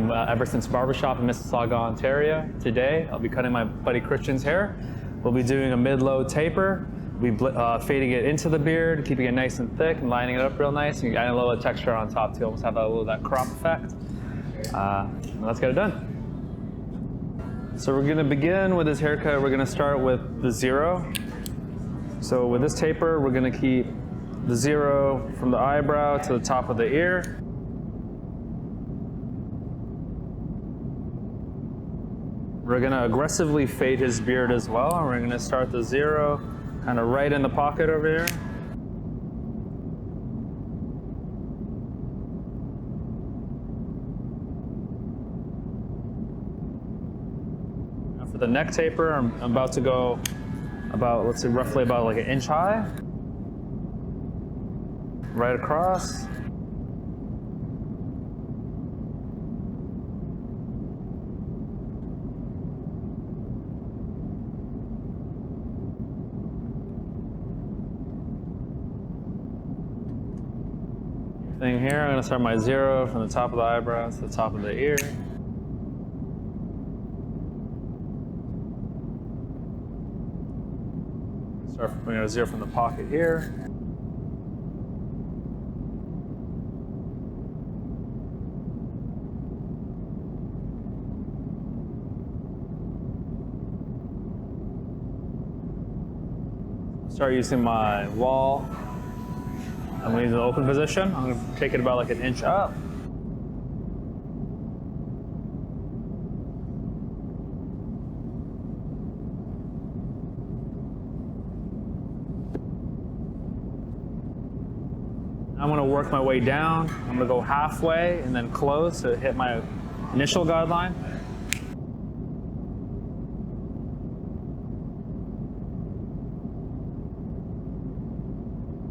from EVR.SNCE Barbershop in Mississauga, Ontario. Today, I'll be cutting my buddy Christian's hair. We'll be doing a mid-low taper. We'll be fading it into the beard, keeping it nice and thick, and lining it up real nice. And adding a little texture on top to almost have a little of that crop effect. Let's get it done. So we're going to begin with this haircut. We're going to start with the zero. So with this taper, we're going to keep the zero from the eyebrow to the top of the ear. We're going to aggressively fade his beard as well, and we're going to start the zero kind of right in the pocket over here. Now for the neck taper, I'm about to go about, let's say, roughly about like an inch high. Right across. Thing here, I'm going to start my zero from the top of the eyebrows to the top of the ear. Start from zero from the pocket here. Start using my Wahl. I'm going to use an open position. I'm going to take it about like an inch up. I'm going to work my way down. I'm going to go halfway and then close to hit my initial guideline.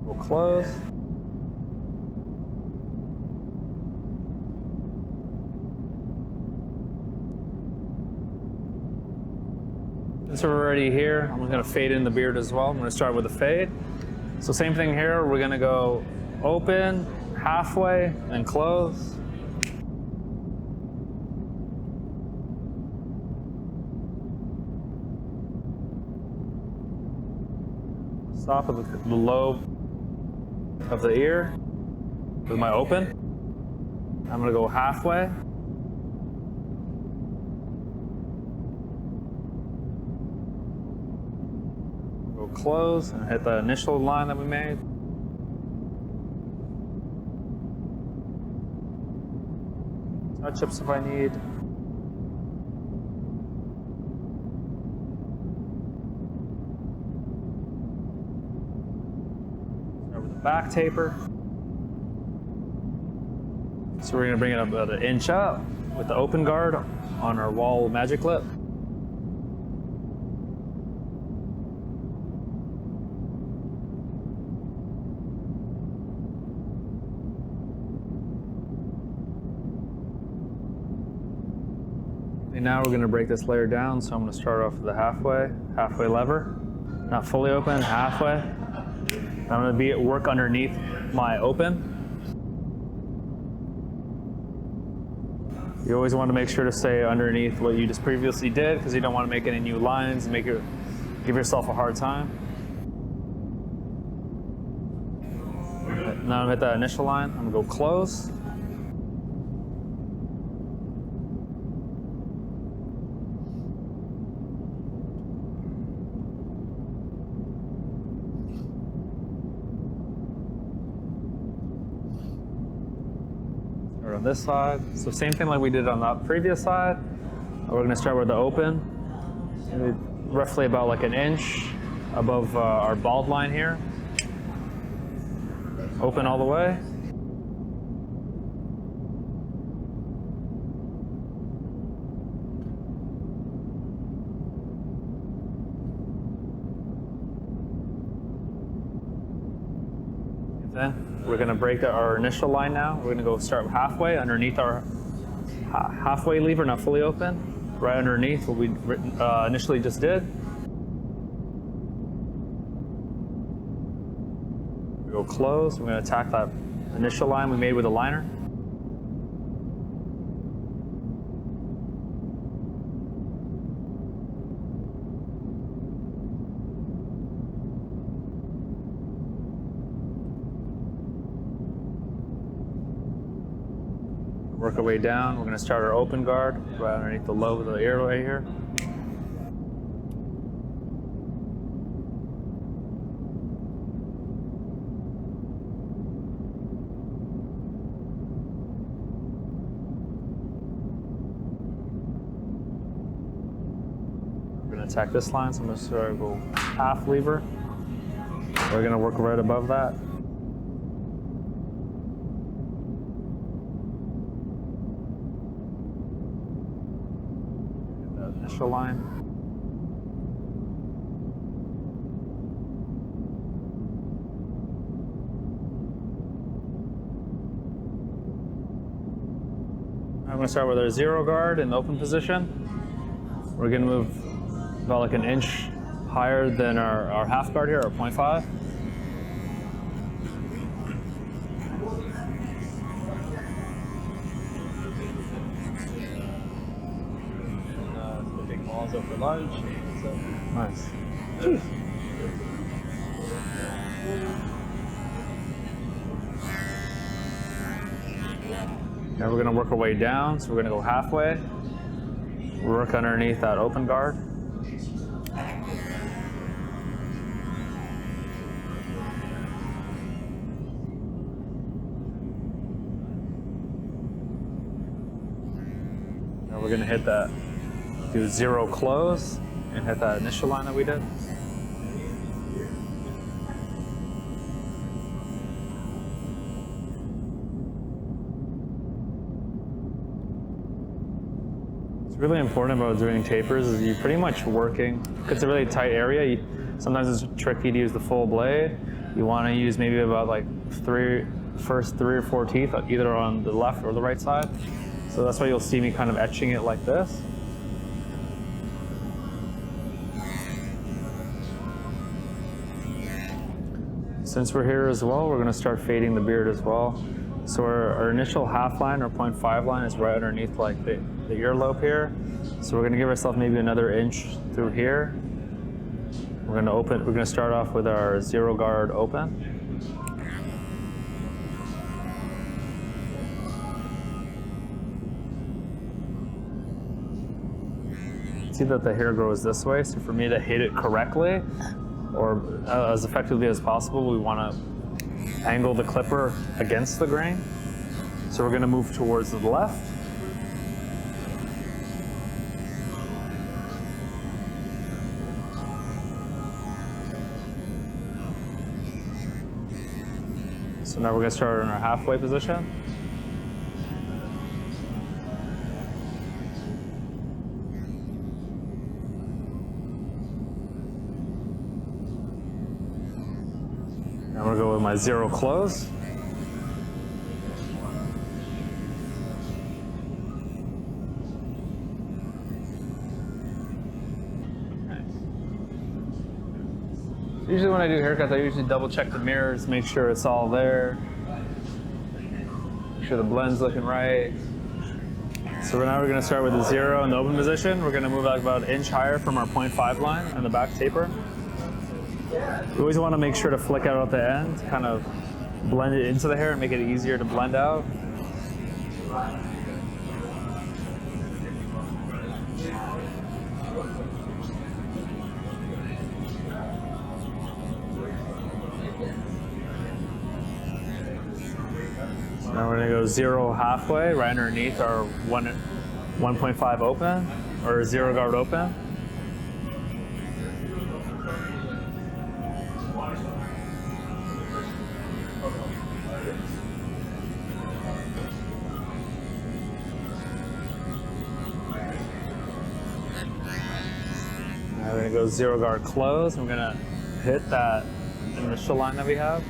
We'll close. Since we're already here, I'm going to fade in the beard as well. I'm going to start with a fade. So same thing here, we're going to go open, halfway, and close. Stop at the lobe of the ear with my open. I'm going to go halfway. Close and hit the initial line that we made. Touch-ups if I need. Start with the back taper. So we're going to bring it up about an inch up with the open guard on our Wahl magic lip. Now we're going to break this layer down, so I'm going to start off with the halfway lever, not fully open, halfway. I'm going to be at work underneath my open. You always want to make sure to stay underneath what you just previously did, because you don't want to make any new lines and give yourself a hard time. Now I'm at that initial line. I'm going to go close. On this side. So same thing like we did on the previous side. We're going to start with the open, roughly about like an inch above our bald line here. Open all the way. We're going to break our initial line now. We're going to go start halfway underneath our halfway lever, not fully open, right underneath what we initially just did. We go close. We're going to attack that initial line we made with the liner. Work our way down. We're gonna start our open guard right underneath the lobe of the ear right here. We're gonna attack this line, so I'm gonna start to go half lever. We're gonna work right above that. Initial line. I'm going to start with our zero guard in the open position. We're going to move about like an inch higher than our half guard here, our 0.5. Up for lunch. So. Nice. Now we're going to work our way down, so we're going to go halfway. Work underneath that open guard. Now we're going to hit that. Do zero close and hit that initial line that we did. It's really important about doing tapers is you're pretty much working, because it's a really tight area, sometimes it's tricky to use the full blade. You want to use maybe about like first three or four teeth, either on the left or the right side. So that's why you'll see me kind of etching it like this. Since we're here as well, we're going to start fading the beard as well. So our initial half line or 0.5 line is right underneath like the earlobe here. So we're going to give ourselves maybe another inch through here. We're going to start off with our zero guard open. See that the hair grows this way, so for me to hit it correctly, or as effectively as possible, we want to angle the clipper against the grain. So we're going to move towards the left. So now we're going to start in our halfway position. I'm going to go with my zero close. Usually when I do haircuts, I usually double check the mirrors, make sure it's all there. Make sure the blend's looking right. So now we're going to start with the zero in the open position. We're going to move out about an inch higher from our 0.5 line on the back taper. You always want to make sure to flick out at the end, kind of blend it into the hair and make it easier to blend out. Now we're going to go zero halfway, right underneath our 1.5 open, or zero guard open. Now we're going to go zero guard close, and we're going to hit that initial line that we have.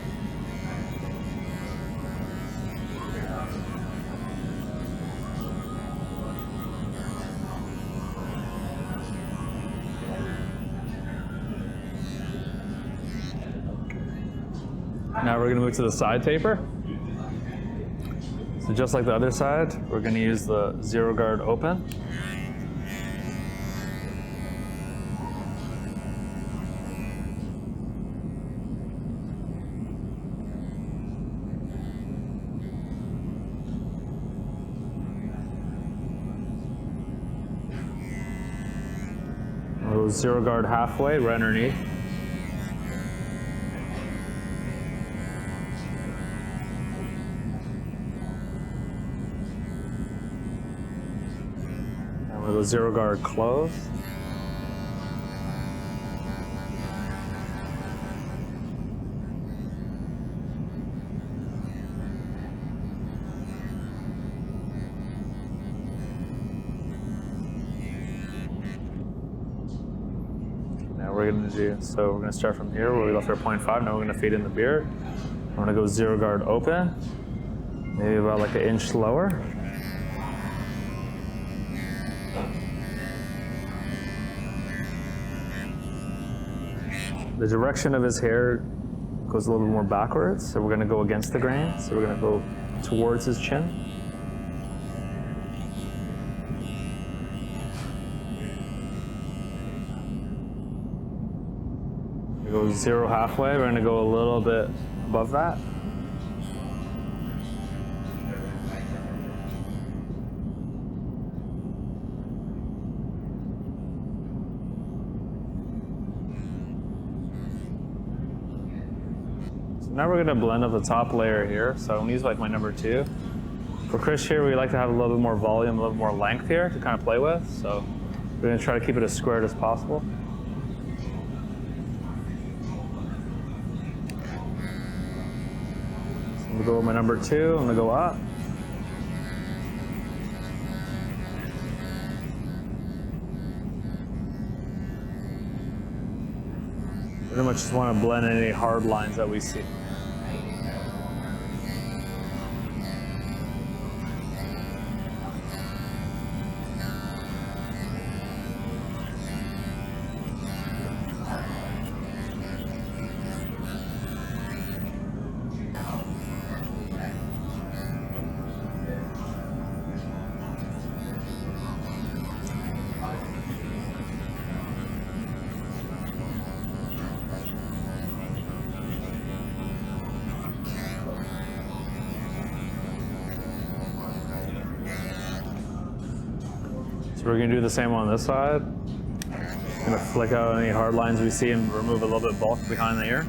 Now we're going to move to the side taper. So just like the other side, we're going to use the zero guard open. go 0 guard halfway, right underneath. And we'll go 0 guard close. We're going to do, so we're going to start from here where we left our 0.5. Now we're going to feed in the beard. I'm going to go 0 guard open, maybe about like an inch lower. The direction of his hair goes a little bit more backwards, so we're going to go against the grain. So we're going to go towards his chin. Go 0 halfway, we're going to go a little bit above that. So now we're going to blend up the top layer here. So I'm going to use like my number 2. For Chris here, we like to have a little bit more volume, a little more length here to kind of play with. So we're going to try to keep it as squared as possible. I'm gonna go with my number 2, I'm gonna go up. Pretty much just want to blend in any hard lines that we see. So we're going to do the same on this side. Going to flick out any hard lines we see and remove a little bit of bulk behind the ear.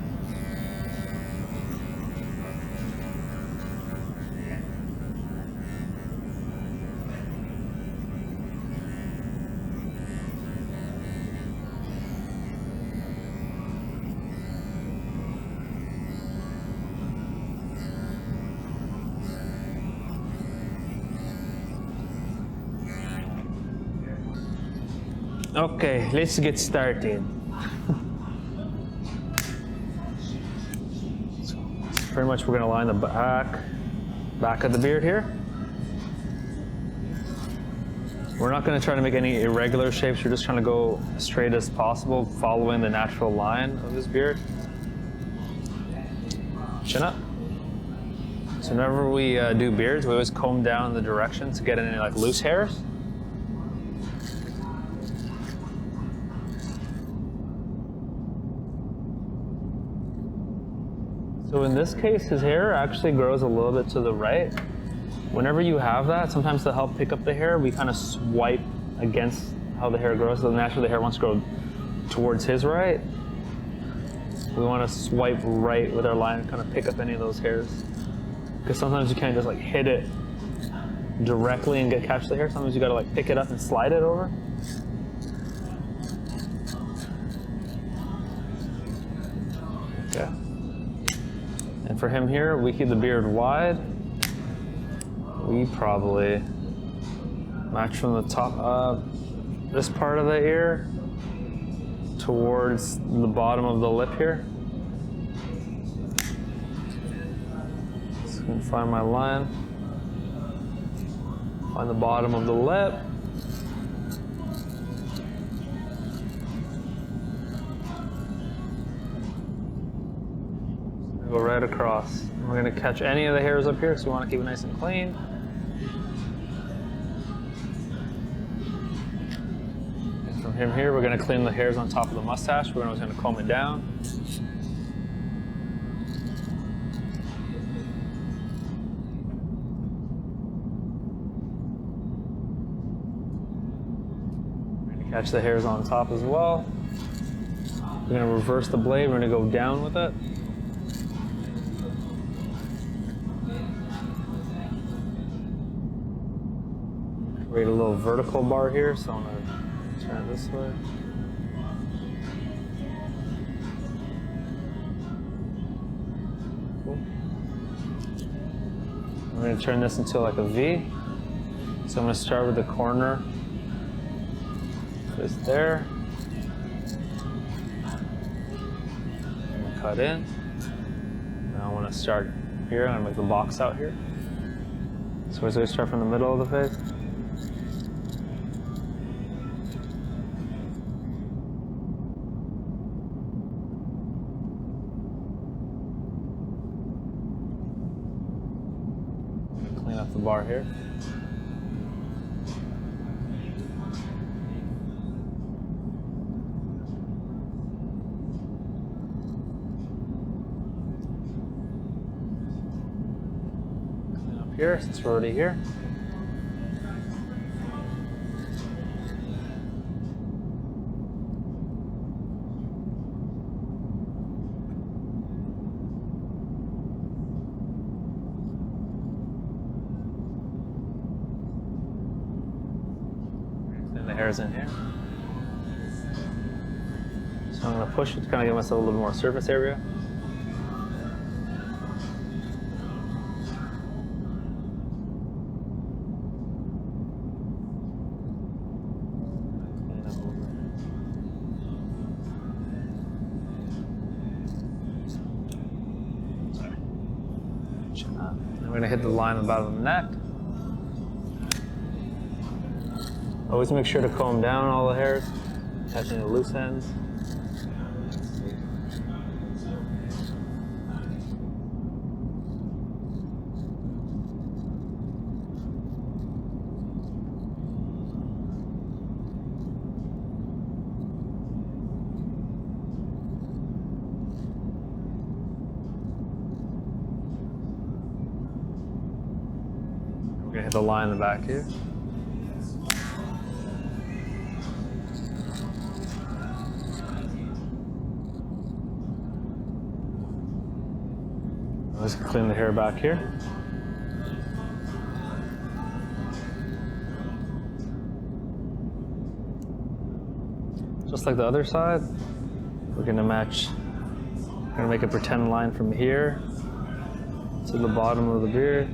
Okay, let's get started. So pretty much we're going to line the back of the beard here. We're not going to try to make any irregular shapes. We're just trying to go as straight as possible, following the natural line of his beard. Chin up. So whenever we do beards, we always comb down the direction to get any like loose hairs. So in this case, his hair actually grows a little bit to the right. Whenever you have that, sometimes to help pick up the hair, we kind of swipe against how the hair grows. So naturally the hair wants to grow towards his right. We want to swipe right with our line and kind of pick up any of those hairs. Because sometimes you can't just like hit it directly and catch the hair. Sometimes you got to like pick it up and slide it over. Okay. And for him here, we keep the beard wide. We probably match from the top of this part of the ear towards the bottom of the lip here. So I'm gonna find my line, find the bottom of the lip. Go right across. And we're going to catch any of the hairs up here, so we want to keep it nice and clean. And from him here, we're going to clean the hairs on top of the mustache. We're going to comb it down. We're going to Catch the hairs on top as well. We're gonna reverse the blade, we're gonna go down with it. Create a little vertical bar here, so I'm gonna turn it this way. Cool. We're gonna turn this into like a V. So I'm gonna start with the corner. Just there. I'm gonna cut in. Now I wanna start here, I'm gonna make the box out here. So we're gonna start from the middle of the face. Clean up the bar here. Clean up here since we're already here. The hairs in here. So I'm going to push it to kind of give myself a little more surface area. Then we're going to hit the line on the bottom of the neck. Always make sure to comb down all the hairs, catching the loose ends. We're gonna hit the line in the back here. Let's clean the hair back here. Just like the other side, we're gonna make a pretend line from here to the bottom of the beard.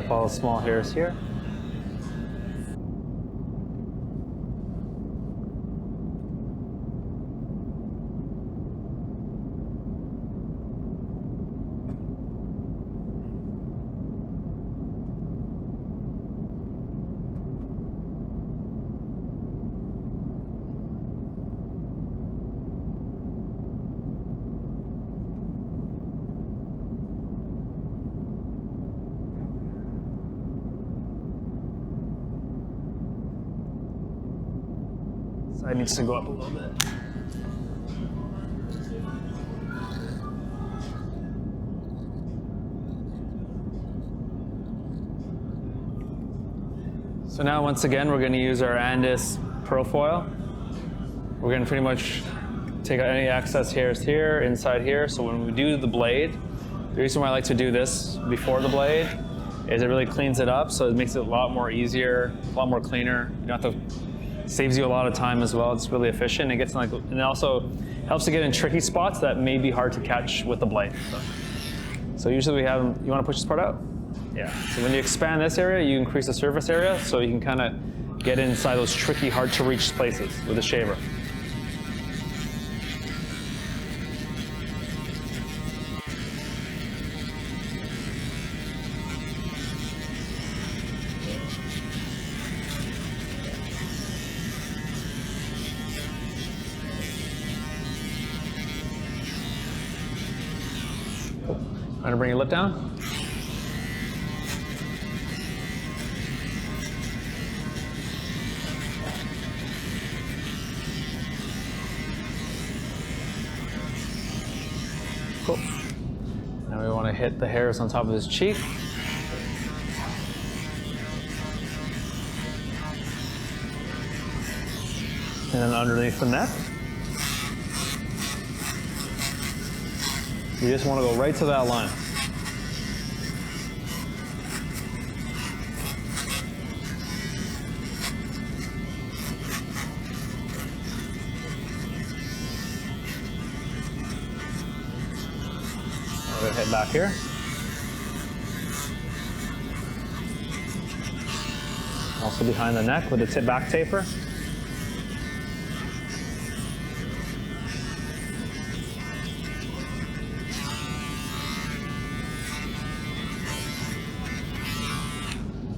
Follow small hairs here. Side needs to go up a little bit. So now once again, we're going to use our Andis Pro foil. We're going to pretty much take out any excess hairs here, inside here. So when we do the blade, the reason why I like to do this before the blade is it really cleans it up. So it makes it a lot more easier, a lot more cleaner. You don't have to, saves you a lot of time as well. It's really efficient. It gets like, and it also helps to get in tricky spots that may be hard to catch with the blade. So usually we have, you want to push this part out? Yeah. So when you expand this area, you increase the surface area so you can kind of get inside those tricky, hard to reach places with a shaver. I'm gonna bring your lip down. Cool. Now we want to hit the hairs on top of his cheek. And then underneath the neck. You just want to go right to that line. We're going to hit back here. Also behind the neck with the tip back taper.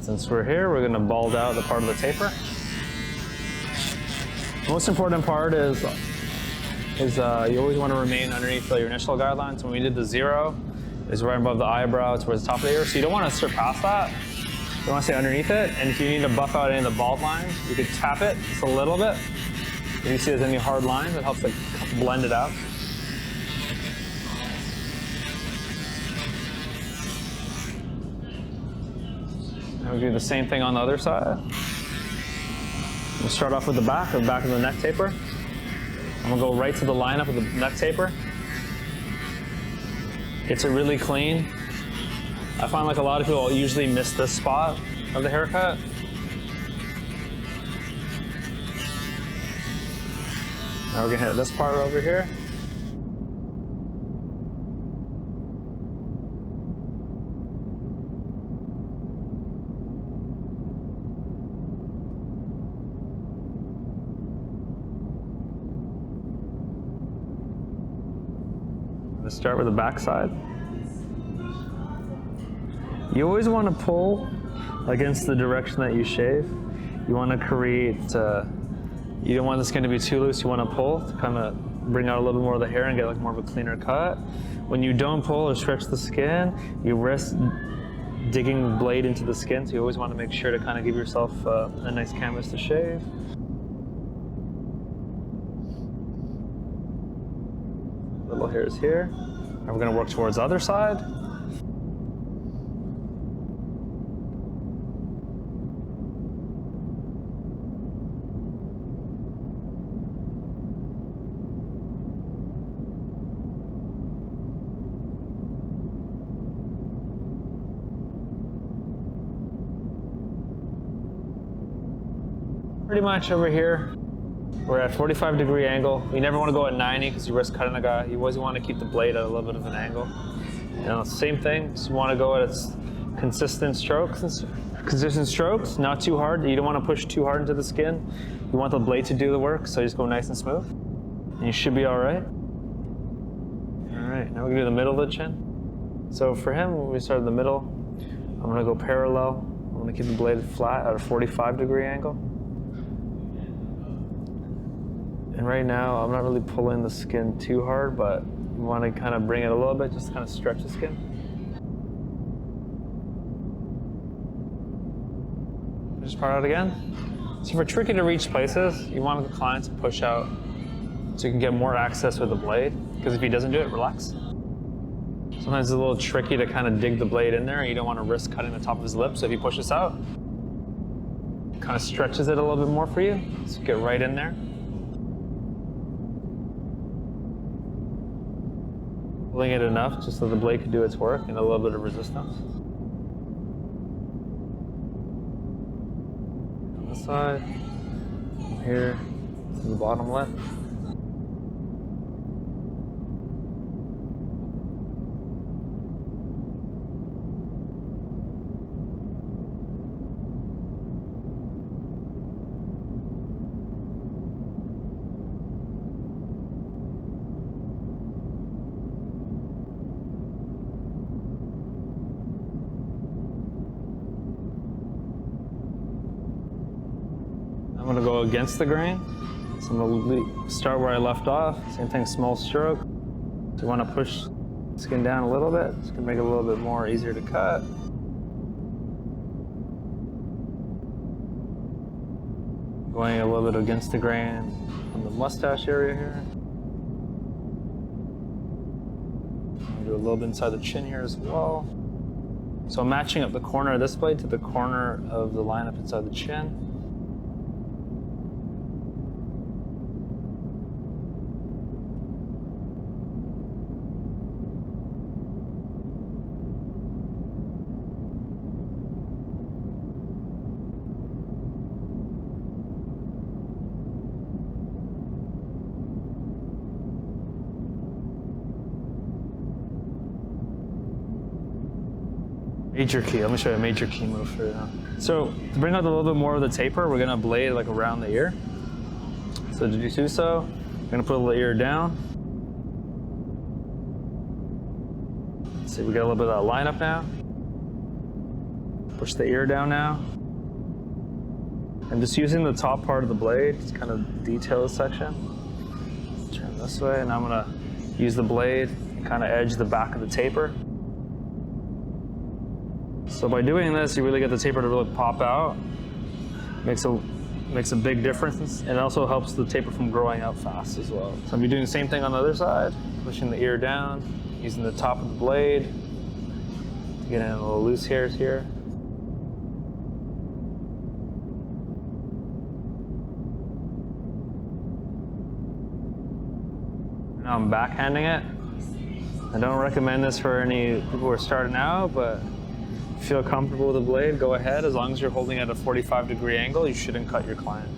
Since we're here, we're going to bald out the part of the taper. The most important part is you always want to remain underneath your initial guidelines. When we did the 0, is right above the eyebrow towards the top of the ear. So you don't want to surpass that. You want to stay underneath it. And if you need to buff out any of the bald lines, you could tap it just a little bit. If you see there's any hard lines, it helps to blend it out. And we'll do the same thing on the other side. We'll start off with the back of the neck taper. I'm gonna go right to the lineup of the neck taper. Gets it really clean. I find like a lot of people usually miss this spot of the haircut. Now we're gonna hit this part over here. Let's start with the back side. You always want to pull against the direction that you shave. You want to create, you don't want the skin to be too loose. You want to pull to kind of bring out a little bit more of the hair and get like more of a cleaner cut. When you don't pull or stretch the skin, you risk digging the blade into the skin. So you always want to make sure to kind of give yourself a nice canvas to shave. Little hairs here. And we're going to work towards the other side. Pretty much over here, we're at 45-degree angle. You never want to go at 90 because you risk cutting a guy. You always want to keep the blade at a little bit of an angle. Same thing, just want to go at its consistent strokes, not too hard. You don't want to push too hard into the skin. You want the blade to do the work, so you just go nice and smooth. And you should be all right. All right, now we're gonna do the middle of the chin. So for him, when we start in the middle, I'm gonna go parallel. I'm gonna keep the blade flat at a 45-degree angle. And right now, I'm not really pulling the skin too hard, but you want to kind of bring it a little bit, just kind of stretch the skin. Just part out again. So for tricky to reach places, you want the client to push out so you can get more access with the blade, because if he doesn't do it, relax. Sometimes it's a little tricky to kind of dig the blade in there, and you don't want to risk cutting the top of his lip, so if he pushes out, it kind of stretches it a little bit more for you, so get right in there. Pulling it enough just so the blade can do its work and a little bit of resistance. On this side, from here to the bottom lip. I'm gonna go against the grain. So I'm gonna start where I left off. Same thing, small stroke. So you wanna push the skin down a little bit. It's gonna make it a little bit more easier to cut. Going a little bit against the grain on the mustache area here. a little bit inside the chin here as well. So I'm matching up the corner of this blade to the corner of the lineup inside the chin. Major key, let me show you a major key move for you now. So to bring out a little bit more of the taper, we're gonna blade like around the ear. So to do so, we're gonna put the ear down. See, we got a little bit of that lineup now. Push the ear down now. And just using the top part of the blade, just kind of detail the section. Turn this way, and I'm gonna use the blade and kind of edge the back of the taper. So by doing this, you really get the taper to really pop out. Makes a big difference, and it also helps the taper from growing out fast as well. So I'm doing the same thing on the other side, pushing the ear down, using the top of the blade to get in a little loose hairs here. Now I'm backhanding it. I don't recommend this for any people who are starting out, but if you feel comfortable with the blade, go ahead. As long as you're holding at a 45-degree angle, you shouldn't cut your client.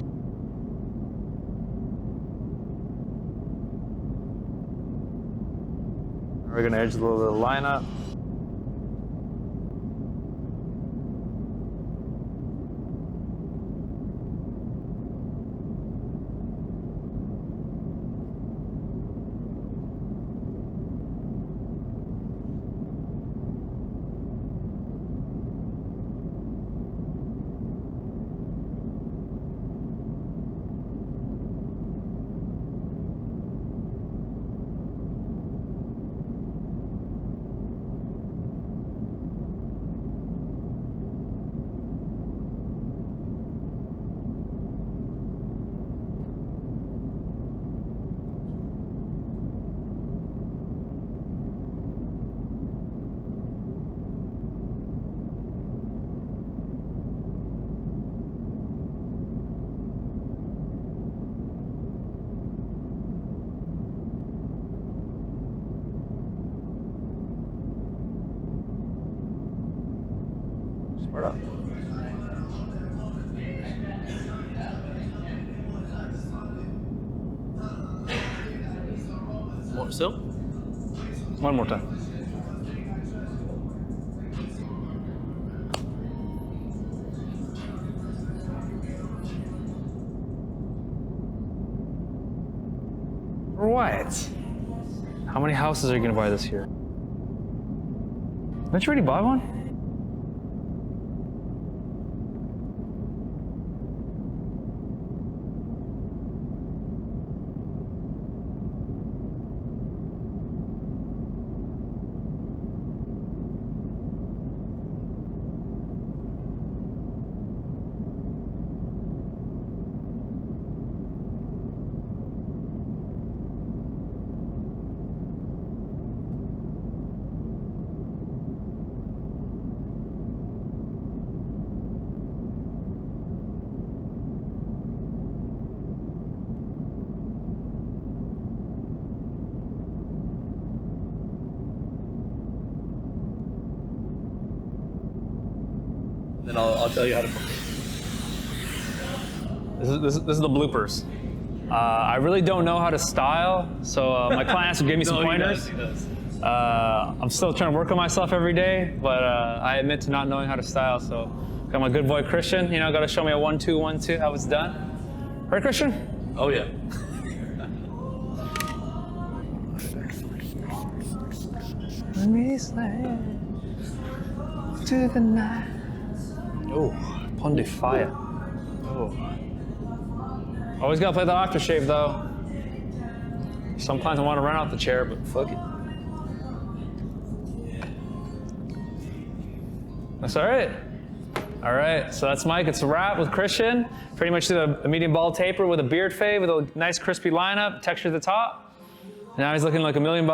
We're gonna edge a little bit of the lineup. Smart up. More still? One more time. What? How many houses are you gonna buy this year? Didn't you already buy one? Then I'll tell you how to cook. This is the bloopers. I really don't know how to style, so my clients will give me some pointers. He does. I'm still trying to work on myself every day, but I admit to not knowing how to style. So got my good boy Christian, you know, got to show me a 1-2, 1-2, how it's done. Right, Christian? Oh yeah. Let me slay to the night. Oh, pun de fire. Oh. Always gotta play the aftershave though. Some clients want to run out the chair, but fuck it. That's all right. All right, so that's Mike. It's a wrap with Christian. Pretty much did a medium bald taper with a beard fade with a nice crispy lineup, texture at the top. Now he's looking like $1 million.